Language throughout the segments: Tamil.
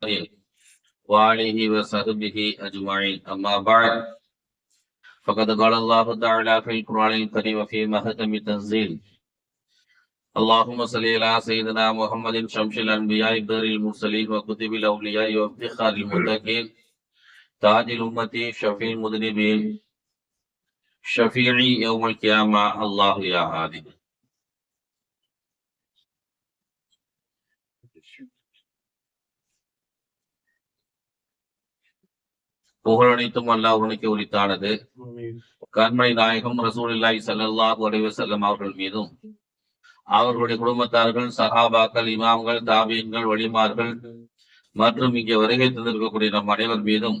وآله وصحبه أجمعين أما بعد فقد قال الله تعالى في القرآن الكريم وفي محكم التنزيل اللهم صل على سيدنا محمد شمس الأنبياء بدر المرسلين وكتب الأولياء وافتخار المتقين تاج الأمة شفيع المذنبين شفيعي يوم القيامة الله يا هادي. புகழனைத்தும் அல்லாஹ்வுக்கு உரித்தானது. கண்மணி நாயகம் ரசூலுல்லாஹி ஸல்லல்லாஹு அலைஹி வஸல்லம் அவர்கள் மீதும் அவர்களுடைய குடும்பத்தார்கள், சஹாபாக்கள், இமாம்கள், தாபியீன்கள், வலிமார்கள் மற்றும் இங்கே வருகை தந்திருக்கக்கூடிய நம் அனைவர் மீதும்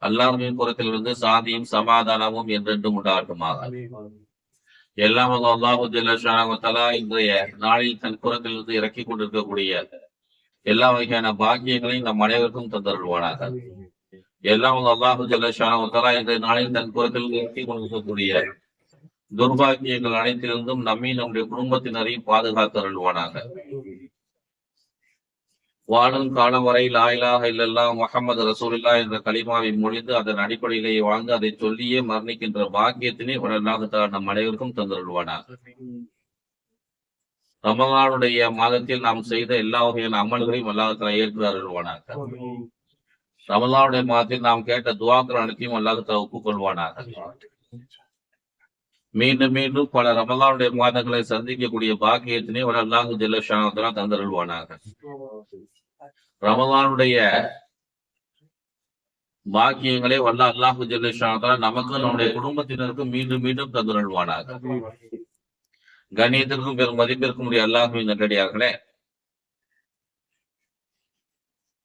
அல்லாஹ்வின் புறத்திலிருந்து சாந்தியும் சமாதானமும் என்றென்றும் உண்டாகட்டுமாக. எல்லாம் அல்லாஹ் ஜல்ல ஷானஹு வ தஆலா இன்றைய நாளில் தன் புறத்திலிருந்து இறக்கி கொண்டிருக்கக்கூடிய எல்லா வகையான பாக்கியங்களையும் நம் அனைவருக்கும் தந்தருள்வானாக. எல்லாம் அல்லாஹ் ஜல்ல ஷானஹு வ தஆலா இன்றைய நாளில் தன் புறத்திலிருந்து இறக்கி கொண்டிருக்கக்கூடிய துர்பாக்கியங்கள் அனைத்திலிருந்தும் நம்மை நம்முடைய குடும்பத்தினரையும் பாதுகாத்தருள்வானாக. வாழும் காலம் வரை லா இலாஹ இல்லல்லாஹ் முஹம்மது ரசூலுல்லாஹ் என்ற கலிமாவை மொழிந்து அதன் அடிப்படையிலேயே வாழ்ந்து அதை சொல்லியே மரணிக்கின்ற பாக்கியத்தினை வளர்நாக நம் அனைவருக்கும் தந்தருள்வானாக. ரமலானுடைய மாதத்தில் நாம் செய்த எல்லா வகையான அமல்களையும் அல்லாஹ் ஏற்று அருள்வானாக. ரமலானுடைய மாதத்தில் நாம் கேட்ட துஆக்கள் அனைத்தையும் அல்லாஹ் ஒப்புக்கொள்வானாக. மீண்டும் மீண்டும் பல ரமலானுடைய மாதங்களை சந்திக்கக்கூடிய பாக்கியத்தினை அல்லாஹ் ஜல்ல ஷானஹு தந்தருள்வானாக. ரமலானுடைய பாக்கியங்களை வல்ல அல்லாஹ் ஜல்ல ஷானஹு நமக்கு நம்முடைய குடும்பத்தினருக்கும் மீண்டும் மீண்டும் தந்தருள்வானாக. கண்ணியத்திற்கும் பெரும் மதிப்பிற்கும் உரிய அல்லாஹ்வின் நல்லடியார்களே,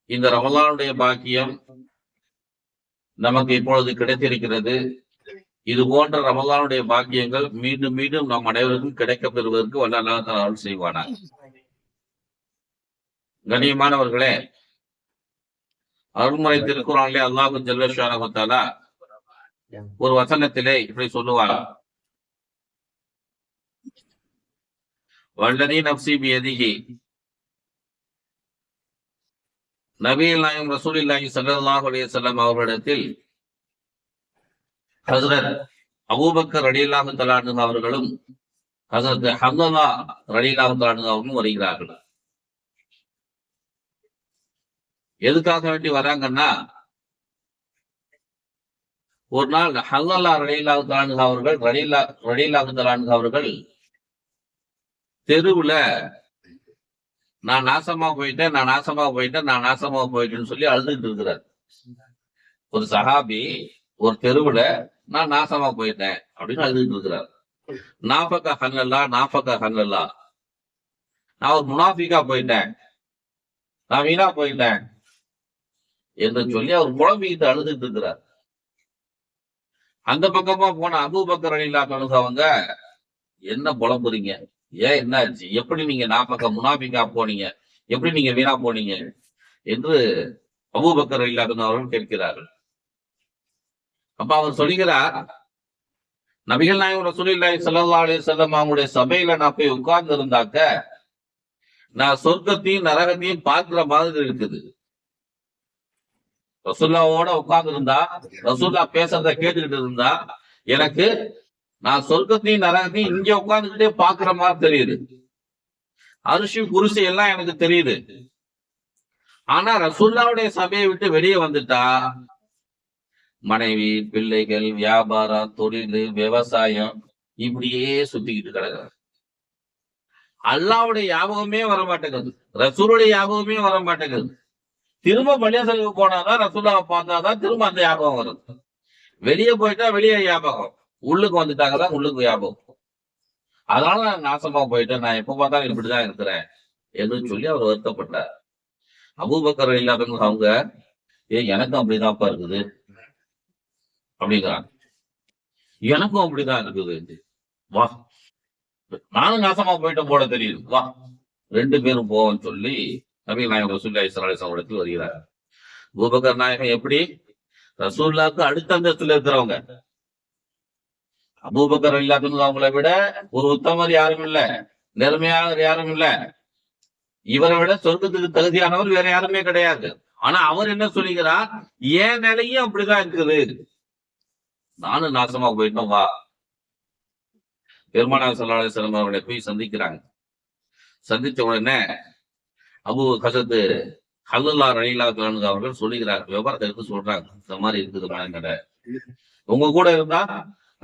இந்த ரமலானுடைய பாக்கியம் நமக்கு இப்பொழுது கிடைத்திருக்கிறது. இது போன்ற ரமலானுடைய பாக்கியங்கள் மீண்டும் மீண்டும் நம் அனைவருக்கும் கிடைக்கப் பெறுவதற்கு வல்ல அல்லாஹ் அருள் செய்வானாக. கண்ணியமானவர்களே, அருள்முறை திருக்குறானிலே அல்லாஹ் ஜல்ல ஷானஹு வ தஆலா ஒரு வசனத்திலே இப்படி சொல்லுவார், வல்லதி நஃப்ஸி பியதிஹி. நபிகள் நாயகம் ரசூலுல்லாஹி ஸல்லல்லாஹு அலைஹி வஸல்லம் அவர்களிடத்தில் ஹஜ்ரத் அபூபக்கர் ரலியல்லாஹு தஆலா அன்ஹு அவர்களும் ஹஜ்ரத் ஹம்ஸா ரலியல்லாஹு தஆலா அன்ஹு அவர்களும் வருகிறார்கள். எதுக்காக வேண்டி வராங்கன்னா, ஒரு நாள் ஹம்ஸா ரலியல்லாஹு தஆலா அன்ஹு அவர்கள் ரலியல்லாஹு தஆலா அன்ஹு அவர்கள் தெருவுல நான் நாசமா போயிட்டேன்னு சொல்லி அழுதுட்டு இருக்கிறார். ஒரு சஹாபி ஒரு தெருவுல நான் நாசமா போயிட்டேன் அப்படின்னு அழுதுட்டு இருக்கிறார். நாஃபக ஹல்லல்லா, நான் ஒரு முனாஃபிகா போயிட்டேன், நான் வீணா போயிட்டேன் என்று சொல்லி அவர் புலம்பிக்கிட்டு அழுதுட்டு இருக்கிறார். அந்த பக்கமா போன அபூபக்கர் ரலியல்லாஹு அன்ஹு அவங்க, என்ன புலம்புறீங்க, ஏன் என்னாச்சு, எப்படி நீங்க நாஃபக முனாஃபிகா போனீங்க, எப்படி நீங்க வீணா போனீங்க என்று அபூபக்கர் ரலியல்லாஹு அன்ஹு அவர்கள் கேட்கிறார்கள். அப்ப அவர் சொல்லுகிறார், நபிகள் நாயகம் ரசூலுல்லாஹி ஸல்லல்லாஹு அலைஹி வஸல்லம் அவங்களுடைய சபையில நான் போய் உட்கார்ந்து இருந்தாக்க நான் சொர்க்கத்தையும் நரகத்தையும் பார்க்கிற மாதிரி இருக்குது. ரசூலுல்லாவோட உட்கார்ந்து இருந்தா, ரசூலுல்லாஹ் பேசுறத கேட்டுக்கிட்டு இருந்தா எனக்கு நான் சொர்க்கத்தையும் நரகத்தையும் இங்க உட்கார்ந்துகிட்டே பாக்குற மாதிரி தெரியுது. அரிசி குருசி எல்லாம் எனக்கு தெரியுது. ஆனா ரசூலுல்லாஹ்வுடைய சபையை விட்டு வெளியே வந்துட்டா மனைவி, பிள்ளைகள், வியாபாரம், தொழில், விவசாயம் இப்படியே சுத்திக்கிட்டு கிடக்குறாங்க. அல்லாஹ்வுடைய ஞாபகமே வர மாட்டேங்குது, ரசூலுடைய ஞாபகமே வர மாட்டேங்குது. திரும்ப பள்ளியாசலுக்கு போனாதான், ரசூலுல்லாஹ் பார்த்தாதான் திரும்ப அந்த ஞாபகம் வரும். வெளியே போயிட்டா வெளியே ஞாபகம், உள்ளுக்கு வந்துட்டாங்கதான் உள்ளுக்கு ஞாபகம். அதனால நான் நாசமா போயிட்டேன், நான் எப்ப பார்த்தாலும் இப்படிதான் இருக்கிறேன் என்று சொல்லி அவர் வருத்தப்பட்டார். அபூபக்கர் ரலியல்லாஹு அன்ஹு அவங்க, எனக்கும் அப்படிதான்ப்பா இருக்குது அப்படிங்கிறாங்க. எனக்கும் அப்படிதான் இருக்குது, வா நானும் நாசமா போயிட்டேன் போல தெரியுது, வா ரெண்டு பேரும் போவோம்னு சொல்லி நபிகள் நாயகம் ரசூலுல்லாஹி ஸல்லல்லாஹு அலைஹி வஸல்லம் இடத்தில் வருகிறார். அபூபக்கர் நாயகம் எப்படி ரசூலுல்லாஹ்வுக்கு அடுத்த அந்தஸ்துல இருக்கிறவங்க. அபூபக்கர் ரலியல்லாஹு அன்ஹு அவங்களை விட ஒரு உத்தமர் யாரும் இல்ல, நேர்மையானவர் யாரும் இல்ல. இவரை விட சொர்க்கத்துக்கு தகுதியானவர் வேற யாருமே கிடையாது. ஆனா அவர் என்ன சொல்லுகிறார், என் நிலையும் அப்படிதான் இருக்குது, நானும் நாசமா போயிட்டோம் வா. பெருமானார் ஸல்லல்லாஹு அலைஹி வஸல்லம் அவர்களை போய் சந்திக்கிறாங்க. சந்திச்ச உடனே அபூ ஹஸரத் ஹல்லல்லாஹு ரலியல்லாஹு அன்ஹு அவர்கள் சொல்லுகிறார், விவரத்தை எடுத்து சொல்றாங்க, இந்த மாதிரி இருக்குது மனநிலை. உங்க கூட இருந்தா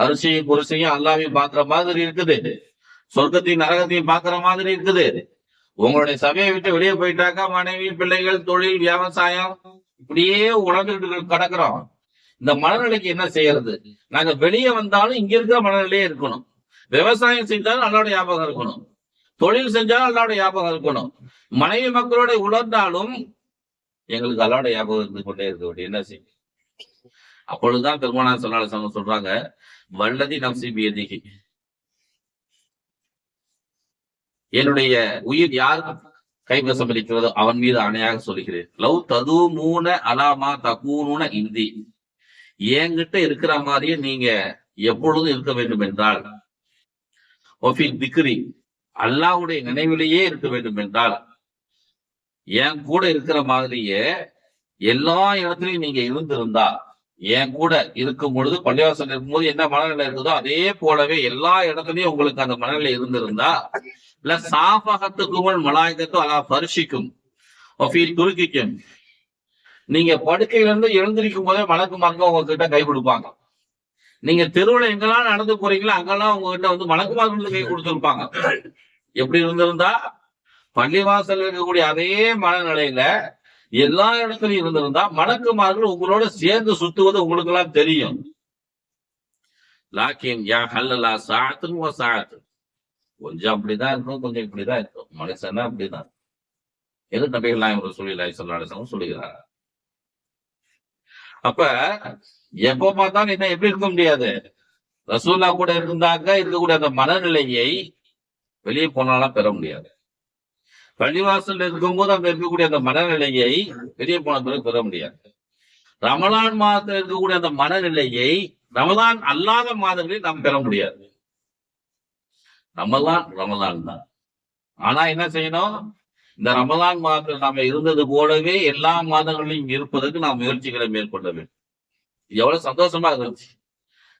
அரிசியும் குரிசையும் அல்லாவையும் பாக்குற மாதிரி இருக்குது, சொர்க்கத்தையும் நரகத்தையும் பாக்குற மாதிரி இருக்குது. உங்களுடைய சபையை விட்டு வெளியே போயிட்டாக்கா மனைவி, பிள்ளைகள், தொழில், விவசாயம் இப்படியே உணர்ந்துட்டு கிடக்குறோம். இந்த மனநிலைக்கு என்ன செய்யறது? நாங்க வெளியே வந்தாலும் இங்க இருக்கிற மனநிலையே இருக்கணும். விவசாயம் செஞ்சாலும் அல்லாவோட ஞாபகம் இருக்கணும், தொழில் செஞ்சாலும் அல்லாவோட ஞாபகம் இருக்கணும், மனைவி மக்களோட உணர்ந்தாலும் எங்களுக்கு அல்லாவோட ஞாபகம் இருந்து கொண்டே இருக்க என்ன செய்யும்? அப்பொழுதுதான் பெருமானார் ஸல்லல்லாஹு அலைஹி வஸல்லம் சொல்றாங்க, வல்லதி நஃப்ஸி பியதிஹி, என்னுடைய உயிர் யார் கைவசம் இருக்கிறதோ அவன் மீது ஆணையாக சொல்கிறேன், லவ் ததூமூன அலாமா தகூனுன இந்தி, என்கிட்ட இருக்கிற மாதிரியே நீங்க எப்பொழுதும் இருக்க வேண்டும் என்றால், ஒஃபில் திக்ரி, அல்லாஹ்வுடைய நினைவிலேயே இருக்க வேண்டும் என்றால், என் கூட இருக்கிற மாதிரியே எல்லா இடத்துலயும் நீங்க இருந்திருந்தா, என் கூட இருக்கும் பொழுது பள்ளிவாசல் இருக்கும்போது என்ன மனநிலை இருக்குதோ அதே போலவே எல்லா இடத்துலயும் உங்களுக்கு அந்த மனநிலை இருந்திருந்தா, இல்ல சாபகத்துக்கும் மலாய்க்கத்தும் அல்லா பரிசிக்கும் துருக்கிக்கும், நீங்க படுக்கையில இருந்து எழுந்திருக்கும் போதே மலக்குமார்கள் உங்ககிட்ட கை கொடுப்பாங்க. நீங்க தெருவுல எங்கெல்லாம் நடந்து போறீங்களோ அங்கெல்லாம் உங்ககிட்ட வந்து மலக்குமார்கள் கை கொடுத்திருப்பாங்க. எப்படி இருந்திருந்தா, பள்ளிவாசல் இருக்கக்கூடிய அதே மனநிலையில எல்லா இடத்துலயும் இருந்திருந்தா மலக்குமார்கள் உங்களோட சேர்ந்து சுத்துவது உங்களுக்கு எல்லாம் தெரியும். லாக்கின் யா ஹல்லலா சாஅத்துன் வ சாஅத், கொஞ்சம் அப்படிதான் இருக்கும், கொஞ்சம் இப்படிதான் இருக்கும், மனுஷனா அப்படிதான். எது நபிகள் நாயகம் ரசூலுல்லாஹி ஸல்லல்லாஹு அலைஹி வஸல்லம் சொல்லுகிறார். அப்ப எப்ப பார்த்தாலும் என்ன எப்படி இருக்க முடியாது, ரசூல்லா கூட இருந்தாக்க இருக்கக்கூடிய அந்த மனநிலையை வெளியே போனாலும் பெற முடியாது. பள்ளிவாசல் இருக்கும்போது அங்க இருக்கக்கூடிய அந்த மனநிலையை வெளியே போன பிறகு பெற முடியாது. ரமலான் மாதத்தில் இருக்கக்கூடிய அந்த மனநிலையை ரமலான் அல்லாத மாதங்களில் நாம் பெற முடியாது. ரமலான் தான். ஆனா என்ன செய்யணும், இந்த ரமலான் மாதத்தில் நாம இருந்தது போலவே எல்லா மாதங்களிலும் இருப்பதற்கு நாம் முயற்சிகளை மேற்கொள்ள வேண்டும். எவ்வளவு சந்தோஷமா இருந்துச்சு,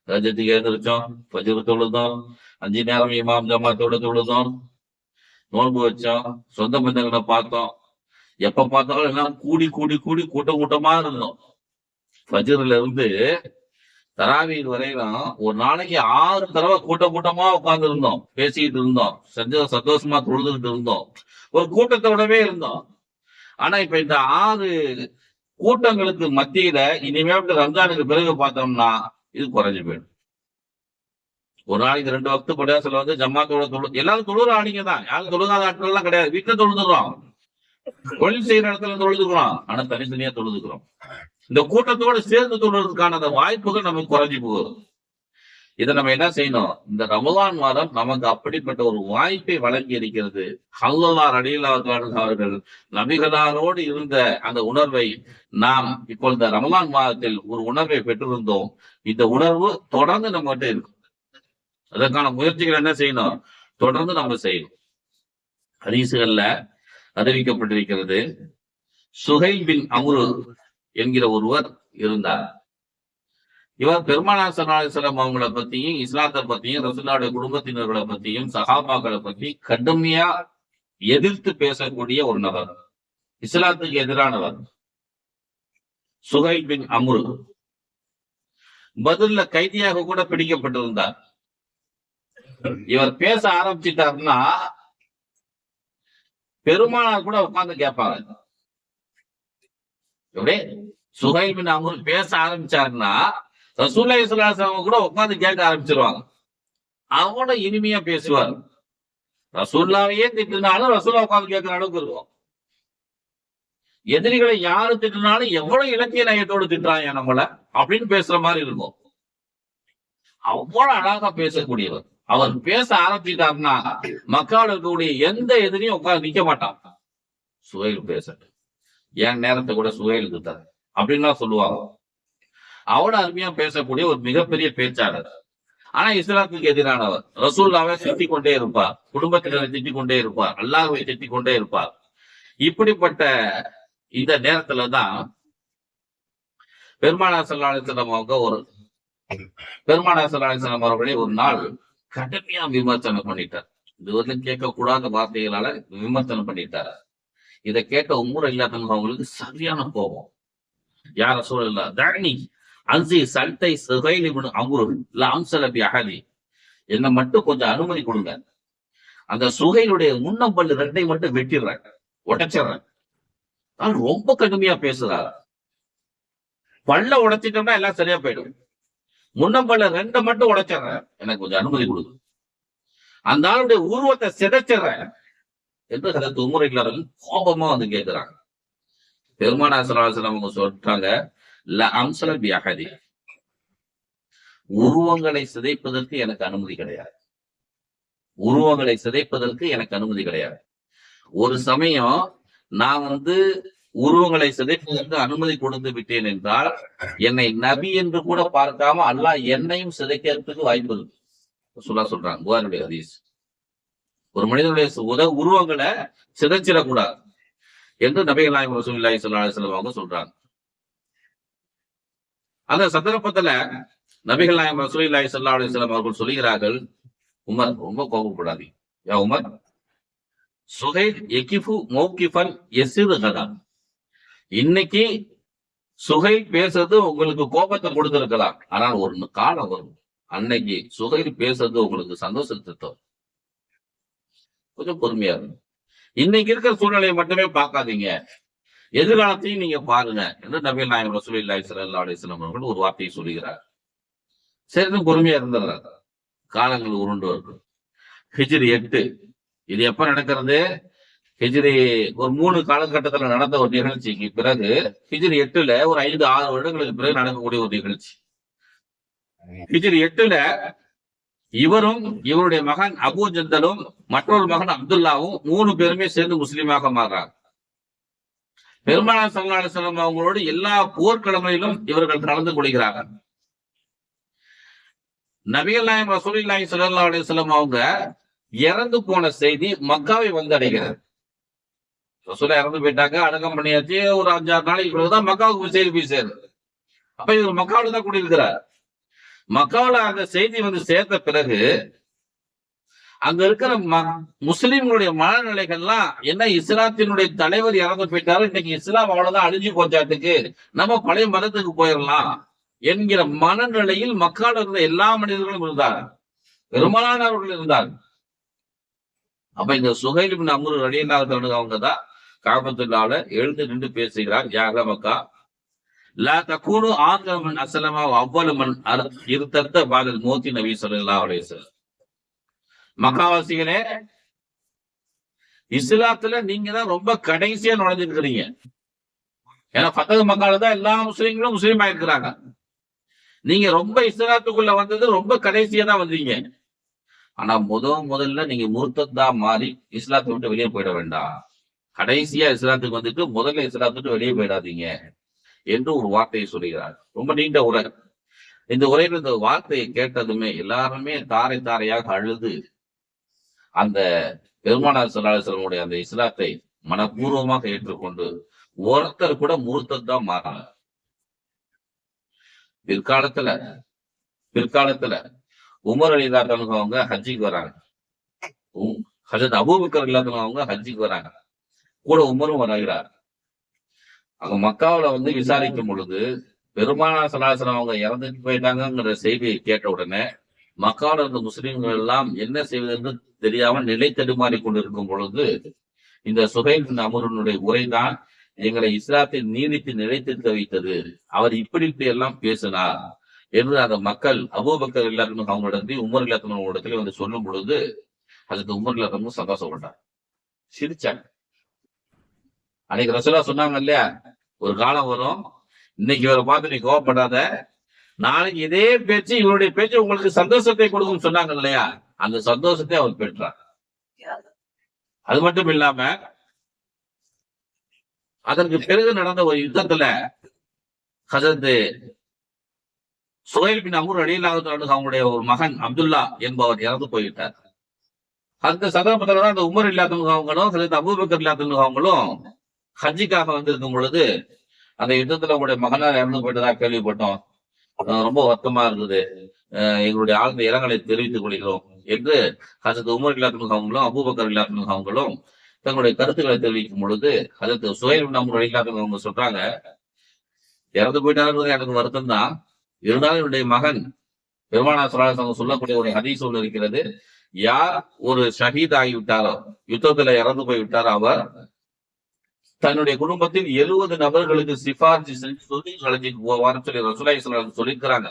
ரஜத்துக்கு எழுந்திருச்சோம், ஃபஜ்ர் தொழுதோம், 5 நேரம் இமாம் ஜமாத்தோட தொழுதோம், நோன்பு வச்சோம், சொந்த பந்தங்களை பார்த்தோம், எப்ப பார்த்தாலும் எல்லாம் கூடி கூடி கூடி கூட்டம் கூட்டமா இருந்தோம். ஃபஜ்ர்ல இருந்து தராவீஹ் வரையிலும் ஒரு நாளைக்கு 6 தடவை கூட்டமா உட்கார்ந்து இருந்தோம், பேசிக்கிட்டு இருந்தோம், சந்தோஷமா தொழுதுகிட்டு இருந்தோம், ஒரு கூட்டத்தோடவே இருந்தோம். ஆனா இப்ப இந்த 6 கூட்டங்களுக்கு மத்தியில இனிமேல் ரம்ஜானுக்கு பிறகு பார்த்தோம்னா இது குறைஞ்சு போயிடும். ஒரு நாளைக்கு 2 வக்து பள்ளிவாசல்ல வந்து ஜமாத்தோட எல்லாரும் தொழுற ஆடிங்க தான், யாரும் தொழுகாத ஆட்கள் எல்லாம் கிடையாது. வீட்டுல தொழுதுக்கிறோம், தொழில் செய்யற இடத்துல தொழுதுக்கிறோம், ஆனா தனித்தனியா தொழுதுக்கிறோம். இந்த கூட்டத்தோடு சேர்ந்து தொழுறதுக்கான அந்த வாய்ப்புகள் நமக்கு குறைஞ்சி போகுது. இதை நம்ம என்ன செய்யணும், இந்த ரமலான் மாதம் நமக்கு அப்படிப்பட்ட ஒரு வாய்ப்பை வழங்கி இருக்கிறது. ஸல்லல்லாஹு அலைஹி வஸல்லம் அவர்கள் நபிகளாரோடு இருந்த அந்த உணர்வை நாம் இப்போ இந்த ரமலான் மாதத்தில் ஒரு உணர்வை பெற்றிருந்தோம். இந்த உணர்வு தொடர்ந்து நம்ம கிட்ட இருக்கும். அதற்கான முயற்சிகள் என்ன செய்யணும், தொடர்ந்து நம்ம செய்யணும். ஹதீஸ்கள்ல அறிவிக்கப்பட்டிருக்கிறது, சுஹைல் பின் அம்ரு என்கிற ஒருவர் இருந்தார். இவர் பெருமானார் ஸல்லல்லாஹு அலைஹி வஸல்லம் அவங்களை பத்தியும், இஸ்லாத்தை பத்தியும், ரசூலுல்லாஹ்வுடைய குடும்பத்தினர்களை பத்தியும், சஹாபாக்களை பத்தி கடுமையா எதிர்த்து பேசக்கூடிய ஒரு நபர், இஸ்லாத்துக்கு எதிரானவர். சுஹைல் பின் அம்ரு பத்ர்ல கைதியாக கூட பிடிக்கப்பட்டிருந்தார். இவர் பேச ஆரம்பிச்சிட்டாருன்னா பெருமானார் கூட உட்கார்ந்து கேட்பாங்க. சுஹைல் பின் அம்ரு பேச ஆரம்பிச்சாருன்னா ரசூலுல்லாஹி ஸல்லல்லாஹு அலைஹி வஸல்லம் கூட உட்கார்ந்து கேட்க ஆரம்பிச்சிருவாங்க. அவனோட இனிமையா பேசுவார். ரசூலுல்லாஹ்வையே திட்டினாலும் ரசூலுல்லாஹ் உட்கார்ந்து கேட்கிற அளவுக்கு இருக்கும். எதிரிகளை யாரு திட்டினாலும் எவ்வளவு இலக்கிய நயத்தோடு திட்டுறாங்க நம்மள அப்படின்னு பேசுற மாதிரி இருக்கும். அவ்வளவு அழகா பேசக்கூடியவர். அவர் பேச ஆரம்பிச்சிட்டாருன்னா மக்கள் இருக்கக்கூடிய எந்த எதிரியும் உட்கார்ந்து நிக்க மாட்டான். சுஹைல் பேச என் நேரத்தை கூட சுஹைலுக்கு தர அப்படின்னு சொல்லுவாங்க. அவட அருமையா பேசக்கூடிய ஒரு மிகப்பெரிய பேச்சாளர். ஆனா இஸ்லாத்துக்கு எதிரானவர். ரசூலுல்லாஹ்வை திட்டிக் கொண்டே இருப்பார், குடும்பத்தினரை திட்டிக் கொண்டே இருப்பார், அல்லாஹ்வை திட்டிக் கொண்டே இருப்பார். இப்படிப்பட்ட இந்த நேரத்துலதான் பெருமானார் ஸல்லல்லாஹு அலைஹி வஸல்லம் அவர்களே ஒரு நாள் கடுமையா விமர்சனம் பண்ணிட்டார். இதுவரையும் கேட்கக்கூடாத வார்த்தைகளால விமர்சனம் பண்ணிட்டார். இதை கேட்ட உம்முர் இல்லாதவங்க அவங்களுக்கு சரியான கோபம். யார் ரசூலுல்லாஹ் தஅனி அன்சி சல்தை சுஹைல் இப்னு அம்ர் லா அம்ஸல பி அஹதி, என்ன மட்டும் கொஞ்சம் அனுமதி கொடுங்க, அந்த சுஹைலுடைய முன்னம்பல் ரெண்டை மட்டும் வெட்டிடுறேன், உடைச்சிடுறேன். ரொம்ப கடுமையா பேசுறாரு. பல்ல உடைச்சிட்டோம்னா எல்லாம் சரியா போயிடும், முன்னம்பல்ல ரெண்டை மட்டும் உடைச்சிடுறேன், எனக்கு கொஞ்சம் அனுமதி கொடுங்க, அந்த ஆளுடைய உருவத்தை சிதைச்சிடுறேன் என்று ஹஜ்ரத் உமர் இல்லாதவங்க கோபமா வந்து கேட்கிறாங்க. பெருமானார் ஸல்லல்லாஹு அலைஹி வஸல்லம் அவங்க சொல்றாங்க, ல அம்ஸல பி அஹதி, உருவங்களை சிதைப்பதற்கு எனக்கு அனுமதி கிடையாது, உருவங்களை சிதைப்பதற்கு எனக்கு அனுமதி கிடையாது. ஒரு சமயம் நான் உருவங்களை சிதைப்பதற்கு அனுமதி கொடுத்து விட்டேன் என்றால் என்னை நபி என்று கூட பார்க்காம அல்லாஹ் என்னையும் சிதைக்கிறதுக்கு வாய்ப்பு இருக்கு சொல்றாங்க. புகாரியுடைய ஹதீஸ். ஒரு மனிதனுடைய உருவங்களை சிதைச்சிடக்கூடாது என்று நபிகள் நாயகம் ரசூலுல்லாஹி ஸல்லல்லாஹு அலைஹி வஸல்லம் அவங்க சொல்றாங்க. அந்த சந்தர்ப்பத்துல நபிகள் நாயகம் ரசூலுல்லாஹி ஸல்லல்லாஹு அலைஹி வஸல்லம் அவர்கள் சொல்லுகிறார்கள், உமர் ரொம்ப கோபப்படாதீங்க, யா உமர், சுஹைல் யகிஃபு மௌகிஃபன் யஸிர் கதா, இன்னைக்கு சுஹைல் பேசுறது உங்களுக்கு கோபத்தை கொடுத்திருக்கலாம், ஆனால் ஒரு காலம் வரும் அன்னைக்கு சுஹைல் பேசுறது உங்களுக்கு சந்தோஷத்தை தரும், கொஞ்சம் பொறுமையா இருக்கும். இன்னைக்கு இருக்கிற சூழ்நிலையை மட்டுமே பார்க்காதீங்க, எதிர்காலத்தையும் நீங்க பாருங்க என்று நபிகள் நாயகம் ரசூலுல்லாஹி ஸல்லல்லாஹு அலைஹி வஸல்லம் அவர்கள் ஒரு வார்த்தையை சொல்லுகிறார். சரி, பொறுமையா இருந்துடுறாங்க. காலங்கள் உருண்டு இருக்கு. ஹிஜ்ரி 8 இது எப்ப நடக்கிறது? ஹிஜ்ரி ஒரு 3 காலகட்டத்துல நடந்த ஒரு நிகழ்ச்சிக்கு பிறகு ஹிஜ்ரி 8ல ஒரு 5-6 வருடங்களுக்கு பிறகு நடக்கக்கூடிய ஒரு நிகழ்ச்சி. ஹிஜ்ரி 8ல இவரும் இவருடைய மகன் அபூ ஜந்தலும் மற்றொரு மகன் அப்துல்லாவும் 3 பேருமே சேர்ந்து முஸ்லீமாக மாறுறாங்க. பெருமானார் ஸல்லல்லாஹு அலைஹி வஸல்லம் அவங்களோடு எல்லா போர்க்களங்களிலும் இவர்கள் கலந்து கொள்கிறார்கள். நபிகள் நாயகம் ரசூலுல்லாஹி ஸல்லல்லாஹு அலைஹி வஸல்லம் அவங்க இறந்து போன செய்தி மக்காவை வந்து அடைகிறது. ரசூலா இறந்து போயிட்டாங்க, அடக்கம் பண்ணியாச்சு, ஒரு 5-6 நாளைக்கு பிறகுதான் மக்காவுக்கு செய்தி போய் சேருது. அப்ப இவர் மக்காவில தான் கூடியிருக்கிறார். மக்காவில அந்த செய்தி சேர்த்த பிறகு அங்க இருக்கிற முஸ்லிம்களுடைய மனநிலைகள்லாம் என்ன, இஸ்லாத்தினுடைய தலைவர் இறந்து போயிட்டாரு, இன்னைக்கு இஸ்லாம் அவ்வளவுதான் அழிஞ்சு போச்சாட்டுக்கு, நம்ம பழைய மதத்துக்கு போயிடலாம் என்கிற மனநிலையில் மக்கால இருந்த எல்லா மனிதர்களும் இருந்தார், பெரும்பாலானவர்கள் இருந்தார். அப்ப இந்த சுஹைல் இப்னு அம்ர் ரலியல்லாஹு அன்ஹு அவங்கதான் காபத்துல்லாஹ்ல எழுந்து நின்று பேசுகிறார். யாக மக்கா லா தகூனு ஆகிர மன் அஸ்லமா வ அவ்வலு மன் இர்தத்த பஅதல் மௌத்தி நபி ஸல்லல்லாஹு அலைஹி வஸல்லம். மக்காவாசிகளே, இஸ்லாத்துல நீங்க தான் ரொம்ப கடைசியா நுழைஞ்சிருக்கிறீங்க. ஏன்னா ஃபத்ஹ் மக்கால தான் எல்லா முஸ்லிம்களும் முஸ்லீம் ஆயிருக்கிறாங்க. நீங்க ரொம்ப இஸ்லாத்துக்குள்ள வந்தது ரொம்ப கடைசியா தான் வந்தீங்க. ஆனா முதல்ல நீங்க முர்த்ததா மாறி இஸ்லாத்தை விட்டு வெளியே போயிட வேண்டாம், கடைசியா இஸ்லாத்துக்கு வந்துட்டு முதல்ல இஸ்லாத்தை விட்டு வெளியே போயிடாதீங்க என்று ஒரு வார்த்தையை சொல்கிறார். ரொம்ப நீண்ட உரை. இந்த உரையில் இந்த வார்த்தையை கேட்டதுமே எல்லாருமே தாரை தாரையாக அழுது அந்த பெருமானார் ஸல்லல்லாஹு அலைஹி வஸல்லம் அந்த இஸ்லாத்தை மனப்பூர்வமாக ஏற்றுக்கொண்டு ஒருத்தர் கூட முர்த்ததா மாறாங்க. பிற்காலத்துல உமர் ரலியல்லாஹு அன்ஹு அவங்க ஹஜ்ஜிக்கு வராங்க. ஹஜ்ரத் அபூபக்கர் ரலியல்லாஹு அன்ஹு அவங்க ஹஜ்ஜிக்கு வராங்க, கூட உமரும் வருகிறார். அங்க மக்காவுல விசாரிக்கும் பொழுது பெருமானார் ஸல்லல்லாஹு அலைஹி வஸல்லம் அவங்க இறந்துட்டு போயிட்டாங்கிற செய்தியை கேட்ட உடனே மக்காவுல இருந்த முஸ்லிம்கள் எல்லாம் என்ன செய்வதென்று தெரியாமல் நிலை தடுமாறி கொண்டிருக்கும் பொழுது இந்த சுஹைல் பின் அம்ருடைய உரைதான் எங்களை இஸ்லாத்தை நீடித்து நிலைத்திருக்க வைத்தது. அவர் இப்படி எல்லாம் பேசினார் என்று அந்த மக்கள் அபூபக்கர் ரலியல்லாஹு அவங்களிடத்தில் உமர் ரலியல்லாஹு இடத்துல சொல்லும் பொழுது அதுக்கு உமர் ரலியல்லாஹு சந்தோஷப்பட்டார், சிரிச்சாங்க. அன்னைக்கு ரசூலா சொன்னாங்க இல்லையா, ஒரு காலம் வரும், இன்னைக்கு இவரை பார்த்து நீ கோவப்படாத, நாளைக்கு இதே பேச்சு இவருடைய பேச்சு உங்களுக்கு சந்தோஷத்தை கொடுக்கும் சொன்னாங்க இல்லையா, அந்த சந்தோஷத்தை அவர் பெற்றார். அது மட்டும் இல்லாம அதற்கு பிறகு நடந்த ஒரு யுத்தத்துல ஹஜரத் சுஹைல் பின் அம்ர் ரலியல்லாஹு அன்ஹு அவங்களுடைய ஒரு மகன் அப்துல்லா என்பவர் இறந்து போயிட்டார். அந்த சந்தர்ப்பத்துல தான் அந்த உமர் ரலியல்லாஹு அன்ஹு அவங்களும் ஹஜரத் அபூபக்கர் ரலியல்லாஹு அன்ஹு அவங்களும் ஹஜ்ஜிக்காக வந்திருக்கும் பொழுது அந்த யுத்தத்துல உங்களுடைய மகனார் இறந்து போயிட்டதா கேள்விப்பட்டோம். ரொம்ப வருத்தமா இருக்குது. எங்களுடைய ஆழ்ந்த இரங்கலை தெரிவித்துக் கொள்கிறோம் என்று ஹஜரத் உமர் இல்லாத்தும் அவங்களும் அபூபக்கர் இல்லாத்தும் அவங்களும் தங்களுடைய கருத்துக்களை தெரிவிக்கும் பொழுது ஹஜரத் சுஹைல் இப்னு அம்ர் ரலியல்லாஹு அவங்க சொல்றாங்க, இறந்து போயிட்டாருன்றது எனக்கு வருத்தம் தான். இருந்தாலும் என்னுடைய மகன் பெருமானார் ஸல்லல்லாஹு அலைஹி வஸல்லம் சொல்லக்கூடிய ஒரு ஹதீஸ் ஒன்று இருக்கிறது. யார் ஒரு ஷஹீத் ஆகிவிட்டாரோ, யுத்தத்துல இறந்து போய் விட்டாரோ, அவர் தன்னுடைய குடும்பத்தில் 70 நபர்களுக்கு சிபாரிசு செஞ்சு சொல்லி கலைஞ்சிட்டு போவார்னு சொல்லி ரசூலுல்லாஹி ஸல்லல்லாஹு அலைஹி வஸல்லம் சொல்லியிருக்கிறாங்க.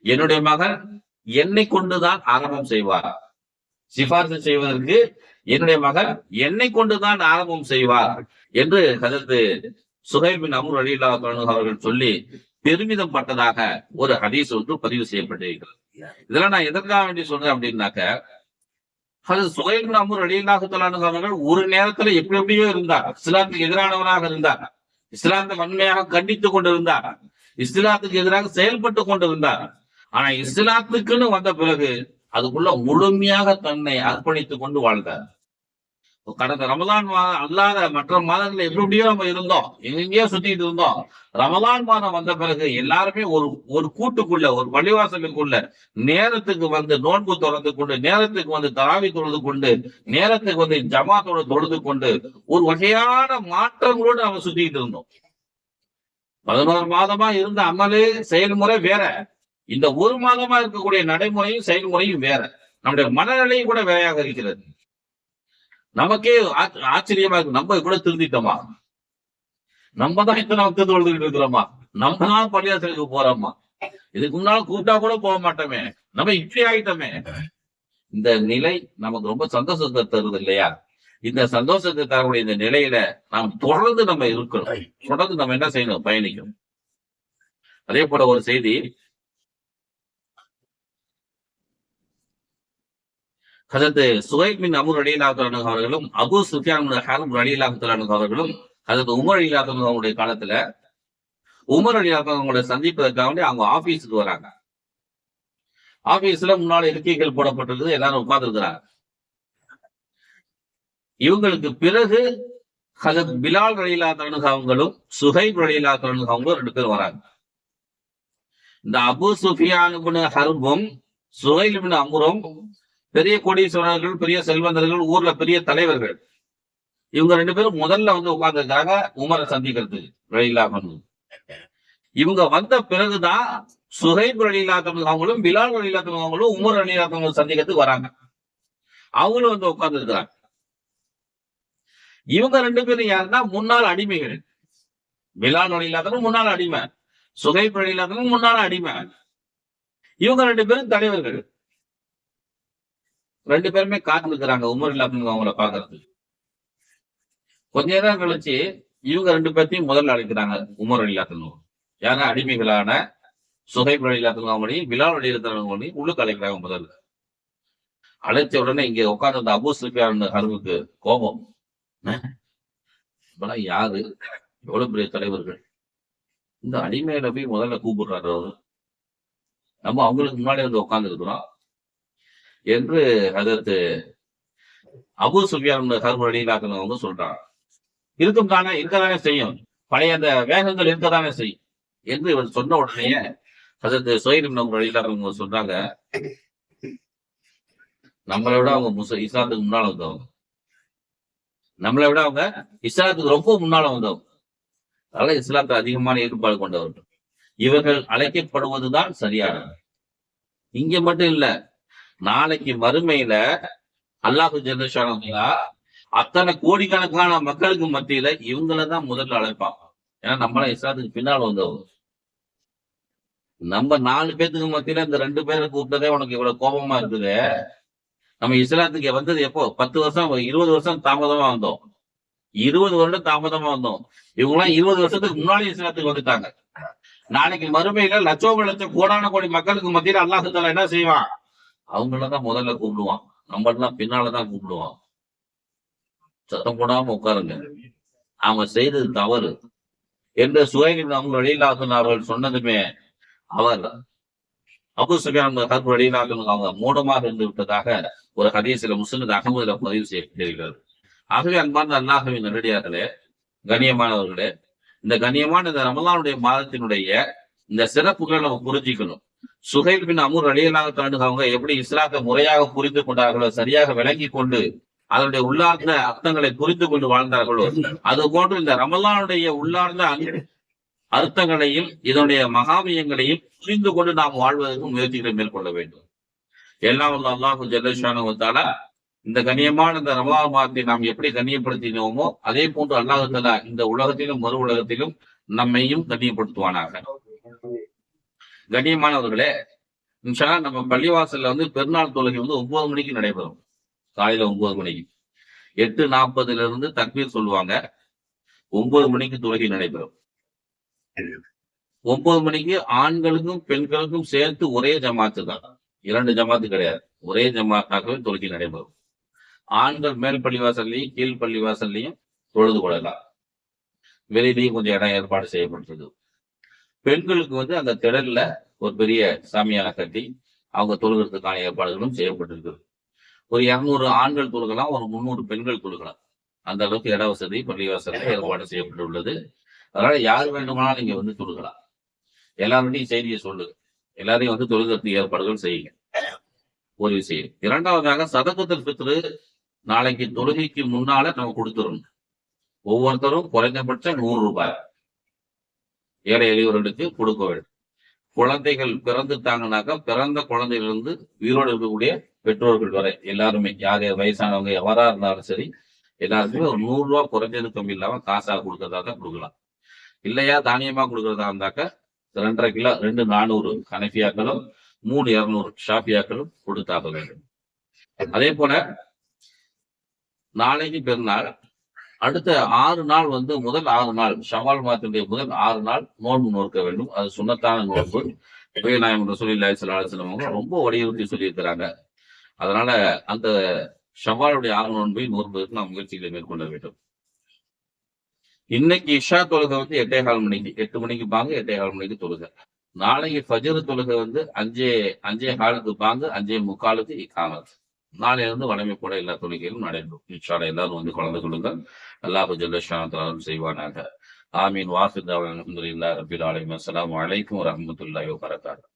என்னுடைய மகன் என்னை கொண்டுதான் ஆரம்பம் செய்வார். சிபாரிசு செய்வதற்கு என்னுடைய மகன் என்னை கொண்டுதான் ஆரம்பம் செய்வார் என்று ஹஜரத் சுஹைல் பின் அம்ர் ரலியல்லாஹு அன்ஹு அவர்கள் சொல்லி பெருமிதம் பட்டதாக ஒரு ஹதீஸ் ஒன்று பதிவு செய்யப்பட்டிருக்கிறது. இதெல்லாம் நான் எதற்காக வேண்டி சொல்றேன் அப்படின்னாக்க, ஹஜரத் சுஹைல் பின் அம்ர் ரலியல்லாஹு அன்ஹு அவர்கள் ஒரு நேரத்துல எப்படி எப்படியோ இருந்தார். இஸ்லாத்துக்கு எதிரானவராக இருந்தார். இஸ்லாத்தை வன்மையாக கண்டித்துக் கொண்டிருந்தார். இஸ்லாத்துக்கு எதிராக செயல்பட்டு கொண்டிருந்தார். ஆனா இஸ்லாத்துக்குன்னு வந்த பிறகு அதுக்குள்ள முழுமையாக தன்னை அர்ப்பணித்துக் கொண்டு வாழ்ந்தார். கடந்த ரமலான் மாதம் அல்லாத மற்ற மாதங்கள்ல எப்படி எப்படியோ நம்ம இருந்தோம், எங்கெங்கயோ சுத்திட்டு இருந்தோம். ரமலான் மாதம் வந்த பிறகு எல்லாருமே ஒரு கூட்டுக்குள்ள, ஒரு பள்ளிவாசலுக்குள்ள நேரத்துக்கு வந்து நோன்பு தொடர்ந்து கொண்டு, நேரத்துக்கு வந்து தராவி தொழுது கொண்டு, நேரத்துக்கு வந்து ஜமாத்தோட தொழுது கொண்டு ஒரு வகையான மாற்றங்களோடு நம்ம சுத்திட்டு இருந்தோம். 11 மாதமா இருந்த அமலே செயல்முறை வேற, இந்த ஒரு மாதமா இருக்கக்கூடிய நடைமுறையும் செயல்முறையும் வேற. நம்முடைய மனநிலையும் கூட வேறையாக இருக்கிறது. நமக்கே ஆச்சரியமா இருக்கு. நம்ம கூட திருந்திட்டோமா? நம்ம தான் இத்தனை பக்தர் தொழுதுகிட்டு இருக்கிறோமா? நம்ம தான் பள்ளியாசலுக்கு போறோமா? இதுக்கு முன்னால கூப்பிட்டா கூட போக மாட்டோமே, நம்ம இப்படி ஆயிட்டோமே. இந்த நிலை நமக்கு ரொம்ப சந்தோஷத்தை தருது இல்லையா? இந்த சந்தோஷத்தை தரக்கூடிய இந்த நிலையில நாம் தொடர்ந்து நம்ம இருக்கணும். தொடர்ந்து நம்ம என்ன செய்யணும்? பயணிக்கணும். அதே போல ஒரு செய்தி, ஹஜரத் சுஹைல் பின் அம்ர் ரலியல்லாஹு அன்ஹு அவர்களும் அபூ சுஃபியான் பின் ஹர்ப் ரலியல்லாஹு அன்ஹு அவர்களும் ஹஜரத் உமர் ரலியல்லாஹு அன்ஹு அவருடைய காலத்துல உமர் ரலியல்லாஹு அன்ஹு அவங்களை சந்திப்பதற்காக அவங்க ஆபீஸுக்கு வராங்க. ஆபீஸ்ல முன்னால இருக்கைகள் போடப்பட்டிருக்கு, எல்லாரும் உட்கார்ந்து இருக்கிறாங்க. இவங்களுக்கு பிறகு ஹஜரத் பிலால் ரலியல்லாஹு அன்ஹு அவங்களும் சுஹைப் ரலியல்லாஹு அன்ஹு அவங்களும் 2 பேர் வராங்க. இந்த அபூ சுஃபியான் பின் ஹர்பும் சுஹைல் பின் அம்ரும் பெரிய கோடீஸ்வரர்கள், பெரிய செல்வந்தர்கள், ஊர்ல பெரிய தலைவர்கள். இவங்க 2 பேரும் முதல்ல வந்து உட்கார்ந்துருக்காங்க உமரை சந்திக்கிறதுக்கு ரலியல்லாஹு அன்ஹு. இவங்க வந்த பிறகுதான் சுஹைப் ரலியல்லாஹு அன்ஹு அவங்களும் பிலால் ரலியல்லாஹு அன்ஹு அவங்களும் உமர் ரலியல்லாஹு அன்ஹு சந்திக்கிறதுக்கு வராங்க. அவங்களும் வந்து உட்கார்ந்து இருக்கிறாங்க. இவங்க 2 பேரும் யாருன்னா முன்னாள் அடிமைகள். பிலால் ரலியல்லாஹு அன்ஹு முன்னாள் அடிமை, சுஹைப் ரலியல்லாஹு அன்ஹு முன்னாள் அடிமை. இவங்க 2 பேரும் தலைவர்கள். 2 பேருமே காத்து இருக்கிறாங்க உமர் ரலியல்லாஹு அன்ஹு அவங்கள பாக்குறதுக்கு. கொஞ்ச நேரம் கழிச்சு இவங்க 2 பேர்த்தையும் முதல்ல அழைக்கிறாங்க உமர் ரலியல்லாஹு அன்ஹு. யாரா? அடிமைகளான சுஹைப் ரலியல்லாஹு அன்ஹு அவங்களையும் பிலால் ரலியல்லாஹு அன்ஹு அவங்களையும் உள்ளுக்கு அழைக்கிறாங்க முதல்ல. அழைச்ச உடனே இங்க உட்கார்ந்த அபூ சுஃபியான் ஹர்புக்கு கோபம். இப்பெல்லாம் யாரு? எவ்வளவு பெரிய தலைவர்கள், இந்த அடிமையில போய் முதல்ல கூப்பிடுறாரு அவரு, நம்ம அவங்களுக்கு முன்னாடி வந்து உட்கார்ந்து இருக்கிறோம் என்று ஹஜரத் அபூ சுஃபியான் ஹர்ப் ரலியல்லாஹு அன்ஹு அவங்க சொல்றாங்க. இருக்கும் தானே, இருக்கதானே செய்யும், பழைய அந்த வேகங்கள் இருக்கதானே செய்யும் என்று இவர் சொன்ன உடனே ஹஜரத் சுஹைல் பின் அம்ர் ரலியல்லாஹு அன்ஹு சொல்றாங்க, நம்மளை விட அவங்க இஸ்லாத்துக்கு முன்னால வந்தவங்க, நம்மளை விட அவங்க இஸ்லாத்துக்கு ரொம்ப முன்னால வந்தவங்க, அதனால இஸ்லாத்தை அதிகமான ஈடுபாடு கொண்டவர்கள். இவர்கள் அழைக்கப்படுவதுதான் சரியானது. இங்க மட்டும் இல்ல, நாளைக்கு மறுமையில அல்லாஹு ஜல்ல ஷானஹு அத்தனை கோடிக்கணக்கான மக்களுக்கு மத்தியில இவங்களதான் முதல்ல அழைப்பாங்க. ஏன்னா நம்மளாம் இஸ்லாத்துக்கு பின்னால் வந்தவங்க. நம்ம 4 பேத்துக்கு மத்தியில இந்த 2 பேரை கூப்பிட்டதே உனக்கு இவ்வளவு கோபமா இருக்குது. நம்ம இஸ்லாத்துக்கு வந்தது எப்போ? 10 வருஷம் 20 வருஷம் தாமதமா வந்தோம். 20 வருடம் தாமதமா வந்தோம். இவங்கெல்லாம் 20 வருஷத்துக்கு முன்னாடி இஸ்லாத்துக்கு வந்துட்டாங்க. நாளைக்கு மறுமையில லட்சம் கோடான கோடி மக்களுக்கு மத்தியில அல்லாஹ் தஆலா என்ன செய்வான்? அவங்களதான் முதல்ல கூப்பிடுவான், நம்மளாம் பின்னாலதான் கூப்பிடுவான். சத்தம் போடாம உட்காருங்க, அவங்க செய்தது தவறு என்று சுஹைல் பின் அம்ர் ரலியல்லாஹு அன்ஹு அவர்கள் சொன்னதுமே அவர் அபூ சுஃபியான் ஹர்ப் ரலியல்லாஹு அன்ஹு அவங்க மூடமாக இருந்து விட்டதாக ஒரு ஹதீஸ்ல முஸ்லிம் அஹ்மதுல பதிவு செய்யப்பட்டிருக்கிறது. ஆகவே அன்பார்ந்த அல்லாஹ்வின் நல்லடியார்களே, கண்ணியமானவர்களே, இந்த கண்ணியமான இந்த ரமலானுடைய மாதத்தினுடைய இந்த சிறப்புகளை நம்ம புரிஞ்சுக்கணும். சுஹைல் பின் அமூர் ரலியல்லாஹு தஆலா அவங்க எப்படி இஸ்லாத்தை முறையாக புரிந்து கொண்டார்களோ, சரியாக விளங்கி கொண்டு அதனுடைய உள்ளார்ந்த அர்த்தங்களை புரிந்து கொண்டு வாழ்ந்தார்களோ, அது போன்று இந்த ரமலானுடைய உள்ளார்ந்த அர்த்தங்களையும் இதனுடைய மகாமியங்களையும் புரிந்து கொண்டு நாம் வாழ்வதற்கு முயற்சிகளை மேற்கொள்ள வேண்டும். எல்லாம் வல்ல அல்லாஹு ஜல்ல ஷானஹு வ தஆலா இந்த கண்ணியமான இந்த ரமலான் மாதத்தை நாம் எப்படி கண்ணியப்படுத்தினோமோ அதே போன்று அல்லாஹ் தஆலா இந்த உலகத்திலும் மறு உலகத்திலும் நம்மையும் கண்ணியப்படுத்துவானாக. கண்ணியமானவர்களே, இன்ஷா அல்லாஹ் நம்ம பள்ளிவாசல்ல பெருநாள் தொழுகை 9 மணிக்கு நடைபெறும். காலையில 9 மணிக்கு 8:40 இருந்து தக்பீர் சொல்லுவாங்க. 9 மணிக்கு தொழுகை நடைபெறும். 9 மணிக்கு ஆண்களுக்கும் பெண்களுக்கும் சேர்த்து ஒரே ஜமாத்து தான், 2 ஜமாத்து கிடையாது, ஒரே ஜமாத்தாகவே தொழுகை நடைபெறும். ஆண்கள் மேல் பள்ளிவாசல்லையும் கீழ் பள்ளிவாசல்லையும் தொழுது கொள்ளலாம். வெளியிலையும் கொஞ்சம் இடம் ஏற்பாடு செய்யப்பட்டது. பெண்களுக்கு அந்த திடல்ல ஒரு பெரிய சாமியான கட்டி அவங்க தொழுகிறதுக்கான ஏற்பாடுகளும் செய்யப்பட்டிருக்கிறது. ஒரு 200 ஆண்கள் தொழுகலாம், ஒரு 300 பெண்கள் தொழுகலாம். அந்த அளவுக்கு இட வசதி பள்ளிவாசல்ல ஏற்பாடு செய்யப்பட்டுள்ளது. அதனால யார் வேண்டுமானாலும் நீங்க தொழுகலாம். எல்லாருடையும் செய்தியை சொல்லுங்க, எல்லாரையும் தொழுகிறதுக்கு ஏற்பாடுகள் செய்யுங்க. ஒரு விஷயம். இரண்டாவதாக சதகத்துல் ஃபித்ர் நாளைக்கு தொழுகைக்கு முன்னால நம்ம கொடுத்துடணும். ஒவ்வொருத்தரும் குறைந்தபட்சம் 100 ரூபாய் ஏழை எளியவர்களுக்கு கொடுக்க வேண்டும். குழந்தைகள் பிறந்துட்டாங்கனாக்கா பிறந்த குழந்தையிலிருந்து உயிரோடு இருக்கக்கூடிய பெற்றோர்கள் வரை எல்லாருமே, யார் யார் வயசானவங்க எவரா இருந்தாலும் சரி, எல்லாருக்குமே ஒரு 100 ரூபாய் குறைஞ்சது கம்மி இல்லாம காசாக கொடுக்கறதா தான் கொடுக்கலாம். இல்லையா தானியமா கொடுக்கறதா இருந்தாக்க 2.5 கிலோ 2 400 ஹனஃபியாக்களும் 3 200 ஷாஃபியாக்களும் கொடுத்தாக வேண்டும். அதே போல நாளைக்கு பெருநாள், அடுத்த 6 நாள் முதல் 6 நாள் ஷவால் மாதத்தினுடைய முதல் 6 நாள் நோன்பு நோக்க வேண்டும். அது சுன்னத்தான நோன்பு. நாயகம் ரசூலுல்லாஹி ஸல்லல்லாஹு அலைஹி வஸல்லம் அவங்க ரொம்ப வலியுறுத்தி சொல்லியிருக்கிறாங்க. அதனால அந்த ஷவாலுடைய 6 நோன்பை நோன்பதற்கு நாம் முயற்சிகளை மேற்கொள்ள வேண்டும். இன்னைக்கு இஷா தொழுகை 8:15 மணிக்கு, 8 மணிக்கு பாங்க, 8:15 மணிக்கு தொழுகை. நாளைக்கு ஃபஜ்ர் தொழுகை 5:15 பாங்க, 5:45 இகாமத். நாளையிலிருந்து வளமை கூட எல்லா தொழுகைகளும் நடைபெறும். இன்ஷா அல்லாஹ் எல்லாரும் கலந்து கொள்ளுங்கள். அல்லாஹ் ஜல்ல ஷானஹு செய்வானாக. ஆமீன். வாஃபிர் தஅவானா அல்ஹம்துலில்லாஹி ரப்பில் ஆலமீன். அஸ்ஸலாமு அலைக்கும் வரஹ்மத்துல்லாஹி வபரகாத்துஹு.